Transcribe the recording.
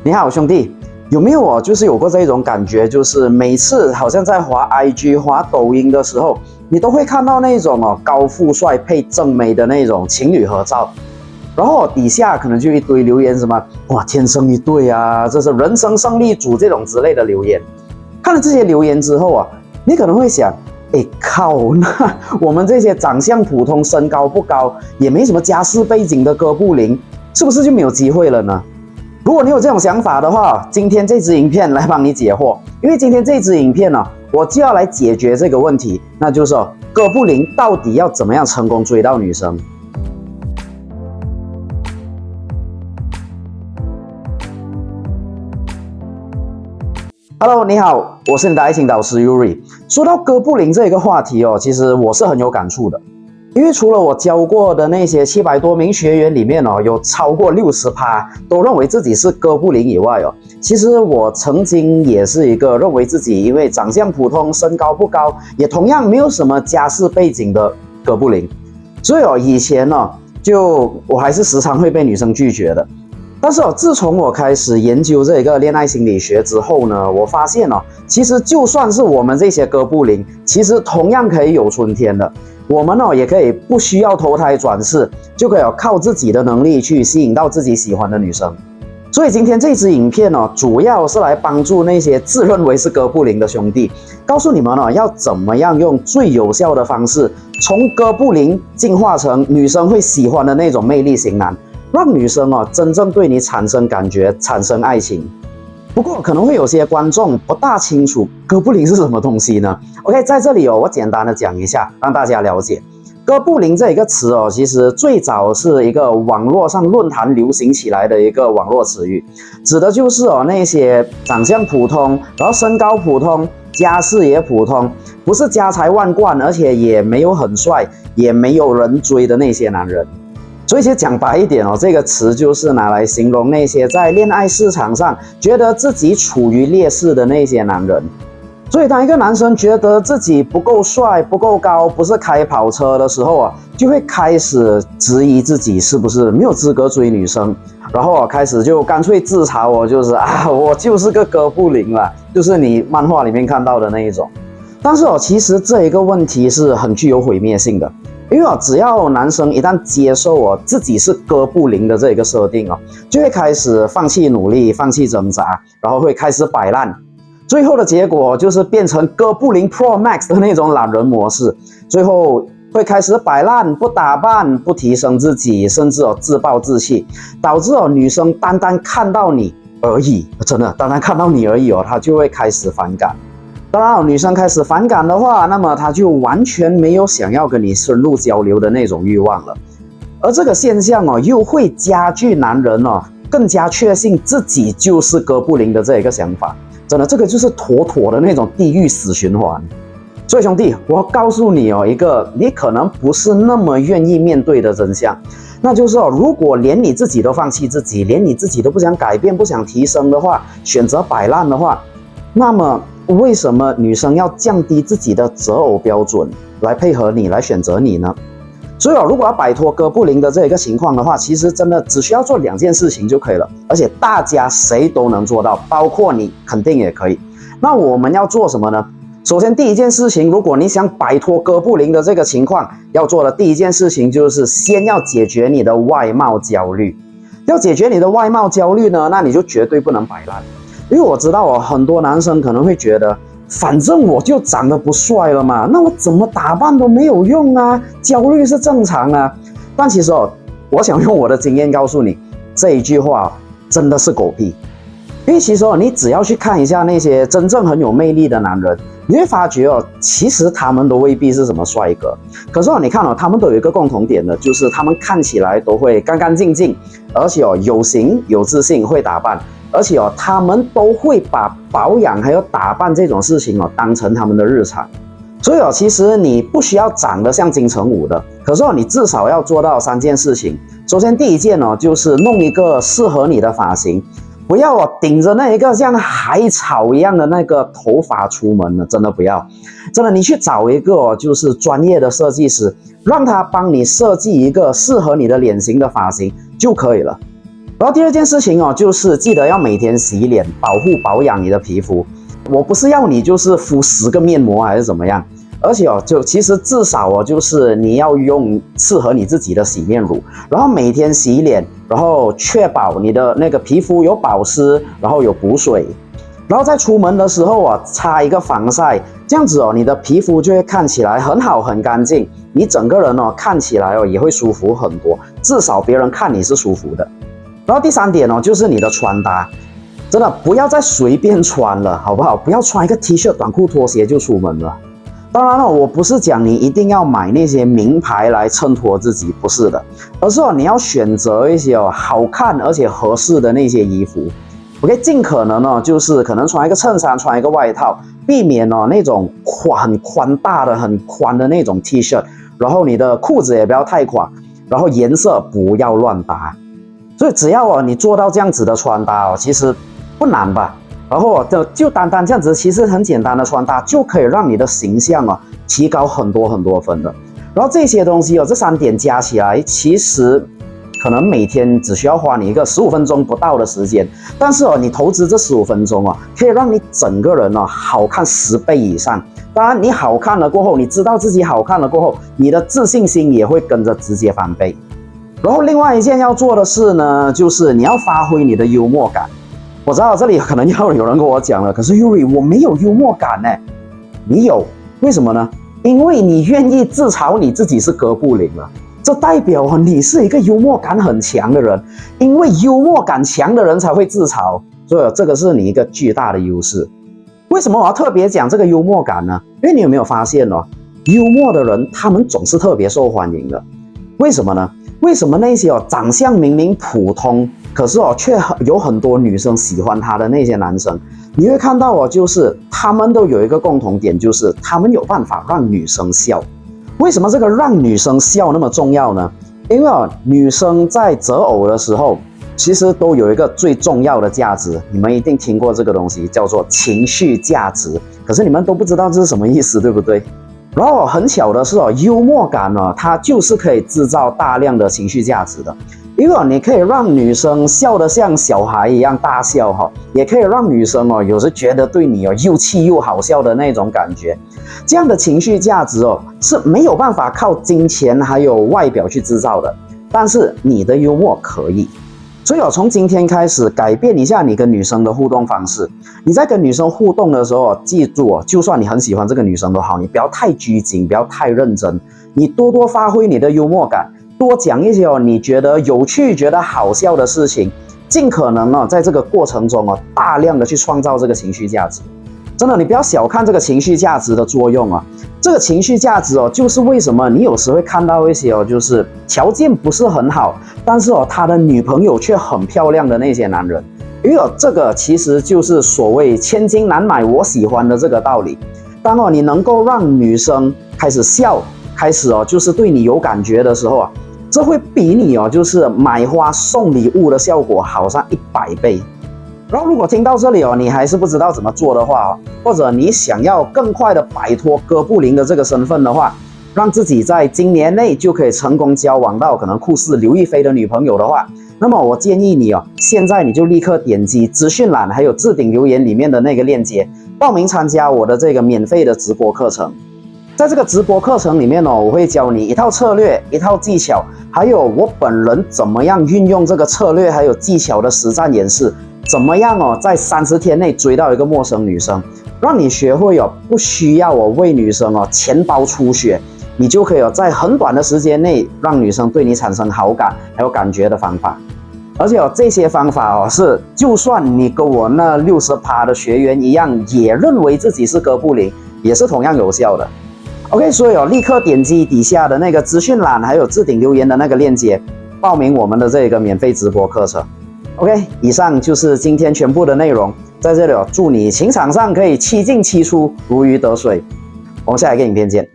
你好，兄弟，有没有就是有过这种感觉，就是每次好像在滑 IG、滑抖音的时候，你都会看到那种高富帅配正妹的那种情侣合照，然后底下可能就一堆留言什么哇天生一对啊，这是人生胜利组这种之类的留言。看了这些留言之后你可能会想，哎靠，那我们这些长相普通、身高不高，也没什么家世背景的哥布林，是不是就没有机会了呢？如果你有这种想法的话，今天这支影片来帮你解惑。因为今天这支影片我就要来解决这个问题，那就是哥布林到底要怎么样成功追到女生。Hello， 你好，我是你的爱情导师 Yuri。说到哥布林这个话题其实我是很有感触的。因为除了我教过的那些700多名学员里面有超过60%都认为自己是哥布林以外其实我曾经也是一个认为自己因为长相普通、身高不高，也同样没有什么家世背景的哥布林。所以以前我还是时常会被女生拒绝的。但是自从我开始研究这个恋爱心理学之后呢，我发现其实就算是我们这些哥布林，其实同样可以有春天的。我们也可以不需要投胎转世，就可以靠自己的能力去吸引到自己喜欢的女生。所以今天这支影片主要是来帮助那些自认为是哥布林的兄弟，告诉你们要怎么样用最有效的方式，从哥布林进化成女生会喜欢的那种魅力型男，让女生真正对你产生感觉，产生爱情。不过可能会有些观众不大清楚哥布林是什么东西呢？ OK， 在这里我简单的讲一下，让大家了解。哥布林这一个词其实最早是一个网络上论坛流行起来的一个网络词语，指的就是那些长相普通，然后身高普通，家世也普通，不是家财万贯，而且也没有很帅，也没有人追的那些男人。所以其实讲白一点这个词就是拿来形容那些在恋爱市场上觉得自己处于劣势的那些男人。所以当一个男生觉得自己不够帅、不够高，不是开跑车的时候就会开始质疑自己是不是没有资格追女生，然后开始就干脆自嘲就是我就是个哥布林啦，就是你漫画里面看到的那一种。但是其实这一个问题是很具有毁灭性的。因为只要男生一旦接受自己是哥布林的这个设定就会开始放弃努力、放弃挣扎，然后会开始摆烂，最后的结果就是变成哥布林 Pro Max 的那种懒人模式，最后会开始摆烂、不打扮、不提升自己，甚至自暴自弃，导致女生单单看到你而已，真的单单看到你而已她就会开始反感。当然女生开始反感的话，那么她就完全没有想要跟你深入交流的那种欲望了。而这个现象又会加剧男人更加确信自己就是哥布林的这一个想法。真的，这个就是妥妥的那种地狱死循环。所以兄弟，我要告诉你一个你可能不是那么愿意面对的真相，那就是如果连你自己都放弃自己，连你自己都不想改变、不想提升的话，选择摆烂的话，那么为什么女生要降低自己的择偶标准来配合你，来选择你呢？所以如果要摆脱哥布林的这一个情况的话，其实真的只需要做2件事情就可以了，而且大家谁都能做到，包括你肯定也可以。那我们要做什么呢？首先第一件事情，如果你想摆脱哥布林的这个情况，要做的第一件事情就是先要解决你的外貌焦虑。要解决你的外貌焦虑呢，那你就绝对不能摆烂。因为我知道很多男生可能会觉得，反正我就长得不帅了嘛，那我怎么打扮都没有用啊，焦虑是正常啊。但其实我想用我的经验告诉你，这一句话真的是狗屁。因为其实你只要去看一下那些真正很有魅力的男人，你会发觉其实他们都未必是什么帅哥，可是你看他们都有一个共同点的，就是他们看起来都会干干净净，而且有型、有自信，会打扮。而且他们都会把保养还有打扮这种事情当成他们的日常。所以其实你不需要长得像金城武的，可是你至少要做到3件事情。首先第一件就是弄一个适合你的发型，不要顶着那一个像海草一样的那个头发出门了，真的不要。真的，你去找一个就是专业的设计师，让他帮你设计一个适合你的脸型的发型就可以了。然后第二件事情哦，就是记得要每天洗脸，保护保养你的皮肤。我不是要你就是敷10个面膜还是怎么样，而且哦，就其实至少哦，就是你要用适合你自己的洗面乳，然后每天洗脸，然后确保你的那个皮肤有保湿，然后有补水，然后在出门的时候啊，擦一个防晒，这样子哦，你的皮肤就会看起来很好很干净，你整个人哦看起来哦也会舒服很多，至少别人看你是舒服的。然后第3点哦，就是你的穿搭。真的不要再随便穿了，好不好？不要穿一个 T 恤、短裤、拖鞋就出门了。当然了，我不是讲你一定要买那些名牌来衬托自己，不是的，而是你要选择一些好看而且合适的那些衣服。OK， 尽可能就是可能穿一个衬衫，穿一个外套，避免那种很宽大的、很宽的那种 T 恤，然后你的裤子也不要太宽，然后颜色不要乱搭。所以只要你做到这样子的穿搭其实不难吧？然后就单单这样子，其实很简单的穿搭就可以让你的形象提高很多很多分的。然后这些东西这3点加起来，其实可能每天只需要花你一个15分钟不到的时间，但是你投资这15分钟可以让你整个人好看10倍以上。当然，你好看了过后，你知道自己好看了过后，你的自信心也会跟着直接翻倍。然后另外一件要做的事呢，就是你要发挥你的幽默感。我知道这里可能要有人跟我讲了，可是 Yuri 我没有幽默感呢。你有，为什么呢？因为你愿意自嘲你自己是哥布林了，这代表你是一个幽默感很强的人。因为幽默感强的人才会自嘲，所以这个是你一个巨大的优势。为什么我要特别讲这个幽默感呢？因为你有没有发现幽默的人他们总是特别受欢迎的。为什么呢？为什么那些长相明明普通，可是却有很多女生喜欢他的那些男生，你会看到就是他们都有一个共同点，就是他们有办法让女生笑。为什么这个让女生笑那么重要呢？因为女生在择偶的时候，其实都有一个最重要的价值，你们一定听过这个东西，叫做情绪价值。可是你们都不知道这是什么意思，对不对？然后很巧的是幽默感它就是可以制造大量的情绪价值的。因为你可以让女生笑得像小孩一样大笑也可以让女生有时觉得对你又气又好笑的那种感觉。这样的情绪价值是没有办法靠金钱还有外表去制造的，但是你的幽默可以。所以从今天开始改变一下你跟女生的互动方式。你在跟女生互动的时候记住就算你很喜欢这个女生都好，你不要太拘谨，不要太认真，你多多发挥你的幽默感，多讲一些你觉得有趣觉得好笑的事情，尽可能在这个过程中大量的去创造这个情绪价值。真的，你不要小看这个情绪价值的作用这个情绪价值就是为什么你有时会看到一些就是条件不是很好，但是他的女朋友却很漂亮的那些男人。因为这个其实就是所谓千金难买我喜欢的这个道理。当你能够让女生开始笑，开始就是对你有感觉的时候这会比你就是买花送礼物的效果好上100倍。然后如果听到这里你还是不知道怎么做的话或者你想要更快的摆脱哥布林的这个身份的话，让自己在今年内就可以成功交往到可能酷似刘亦菲的女朋友的话，那么我建议你现在你就立刻点击资讯栏还有置顶留言里面的那个链接，报名参加我的这个免费的直播课程。在这个直播课程里面我会教你一套策略，一套技巧，还有我本人怎么样运用这个策略还有技巧的实战演示，怎么样在30天内追到一个陌生女生，让你学会不需要为女生钱包出血，你就可以在很短的时间内让女生对你产生好感还有感觉的方法。而且这些方法是就算你跟我那60%的学员一样也认为自己是哥布林，也是同样有效的。OK， 所以立刻点击底下的那个资讯栏还有置顶留言的那个链接，报名我们的这个免费直播课程。OK， 以上就是今天全部的内容。在这里祝你情场上可以7进7出，如鱼得水。我们下一个影片见。